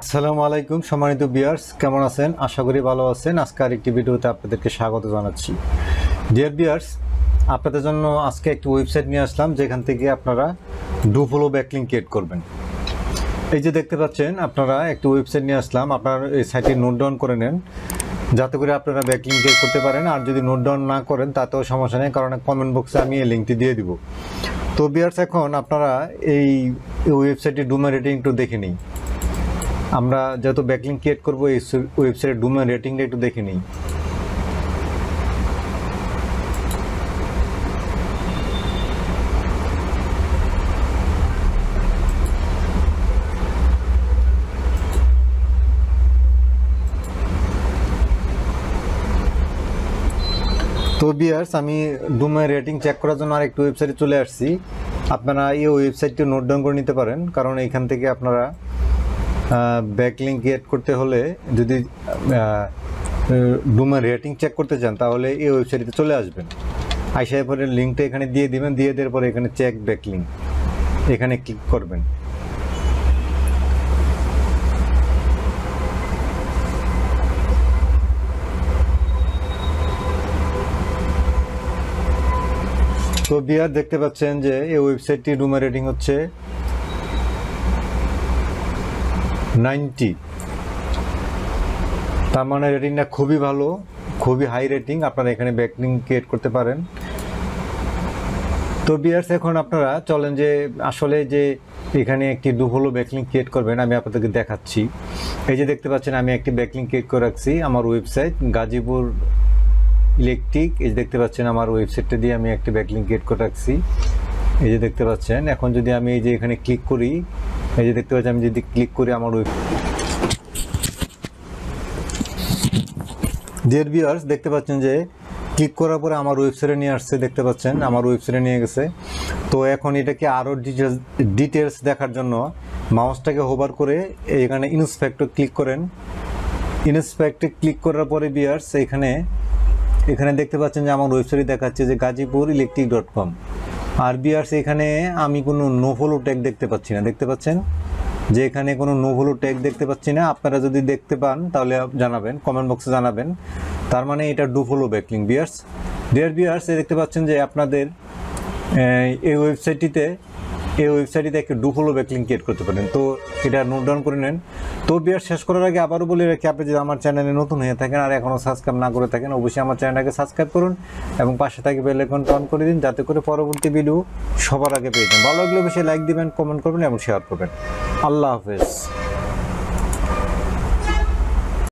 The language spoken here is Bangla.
আসসালামু আলাইকুম সম্মানিত ভিউয়ার্স, কেমন আছেন? আশা করি ভালো আছেন। আজকে আরেকটি ভিডিওতে আপনাদেরকে স্বাগত জানাচ্ছি। ডিয়ার ভিউয়ার্স, আপনাদের জন্য আজকে একটি ওয়েবসাইট নিয়ে আসলাম যেখান থেকে আপনারা ডু ফলো ব্যাকলিংক ক্রিয়েট করবেন। এই যে দেখতে পাচ্ছেন, আপনারা একটি ওয়েবসাইট নিয়ে আসলাম। আপনারা এই সাইটে নোট ডাউন করে নেন যাতে করে আপনারা ব্যাকলিংক ক্রিয়েট করতে পারেন। আর যদি নোট ডাউন না করেন তাতেও সমস্যা নেই, কারণ কমেন্ট বক্সে আমি এই লিঙ্কটি দিয়ে দিব। তো ভিউয়ার্স, এখন আপনারা এই ওয়েবসাইটের ডোমেইন রেটিং একটু দেখে নিই। আমরা যত ব্যাকলিংক ক্রিয়েট করবো এই ওয়েবসাইটের ডোমেইন রেটিংটা একটু দেখে নিই। তো ভিউয়ার্স, আমি ডোমেইন রেটিং চেক করার জন্য আরেকটি ওয়েবসাইটে চলে আসছি। আপনারা এই ওয়েবসাইটটি নোট ডাউন করে নিতে পারেন, কারণ এইখান থেকে আপনারা ব্যাকলিংক ক্রিয়েট করতে হলে যদি ডোমেইন রেটিং চেক করতে চান তাহলে এই ওয়েবসাইটে চলে আসবেন। আসার পরে লিঙ্কটা এখানে দিয়ে দিবেন, দিয়ে দেওয়ার পরে এখানে চেক ব্যাকলিংক এখানে ক্লিক করবেন। তো ভিউয়ার দেখতে পাচ্ছেন যে এই ওয়েবসাইটটি ডোমেইন রেটিং হচ্ছে 90। তার মানে রেটিংটা খুবই ভালো, খুবই হাই রেটিং। আপনারা এখানে ব্যাকলিংক ক্রিয়েট করতে পারেন। তো ভিউয়ার্স, এখন আপনারা চলেন যে আসলে যে এখানে একটি ডু ফলো ব্যাকলিংক ক্রিয়েট করবেন আমি আপনাদেরকে দেখাচ্ছি। এই যে দেখতে পাচ্ছেন, আমি একটি ব্যাকলিংক ক্রিয়েট করে রাখছি। আমার ওয়েবসাইট গাজীপুর ইলেকট্রিক। এই যে দেখতে পাচ্ছেন, আমার ওয়েবসাইটটা দিয়ে আমি একটি ব্যাকলিংক ক্রিয়েট করে রাখছি। এই যে দেখতে পাচ্ছেন, এখন যদি আমি এই যে এখানে ক্লিক করি, এই যে দেখতে পাচ্ছেন, আমি যদি ক্লিক করি আমার ডিয়ার ভিউয়ার্স, দেখতে পাচ্ছেন যে ক্লিক করার পরে আমার ওয়েবসাইটে নিয়ে আসছে। দেখতে পাচ্ছেন আমার ওয়েবসাইটে নিয়ে গেছে। তো এখন এটাকে আরও ডিটেলস দেখার জন্য মাউসটাকে হোভার করে এখানে ইন্সপেক্টর ক্লিক করেন। ইন্সপেক্টে ক্লিক করার পরে ভিউয়ার্স, এখানে দেখতে পাচ্ছেন যে আমার ওয়েবসাইটে দেখাচ্ছে যে গাজীপুর electric.com। আর ভিউয়ার্স, এখানে আমি কোনো নো ফলো ট্যাগ দেখতে পাচ্ছি না। দেখতে পাচ্ছেন যে এখানে কোনো নো ফলো ট্যাগ দেখতে পাচ্ছি না। আপনারা যদি দেখতে পান তাহলে জানাবেন, কমেন্ট বক্সে জানাবেন। তার মানে এটা do follow backlink viewers. Dear viewers, দেখতে পাচ্ছেন যে আপনাদের এই ওয়েবসাইটটিতে একটা ডু ফলো ব্যাকলিংক ক্রিয়েট করতে পারেন। তো এটা নোট ডাউন করে নেন। তো ভিউয়ার্স, শেষ করার আগে আবারও বলে রাখি, আপনি যদি আমার চ্যানেলে নতুন হয়ে থাকেন আর এখনও সাবস্ক্রাইব না করে থাকেন, অবশ্যই আমার চ্যানেলটাকে সাবস্ক্রাইব করুন এবং পাশে থাকা বেল আইকনটা অন করে দিন, যাতে করে পরবর্তী ভিডিও সবার আগে পেয়ে যান। ভালো লাগলে অবশ্যই লাইক দিবেন, কমেন্ট করবেন এবং শেয়ার করবেন। আল্লাহ হাফেজ।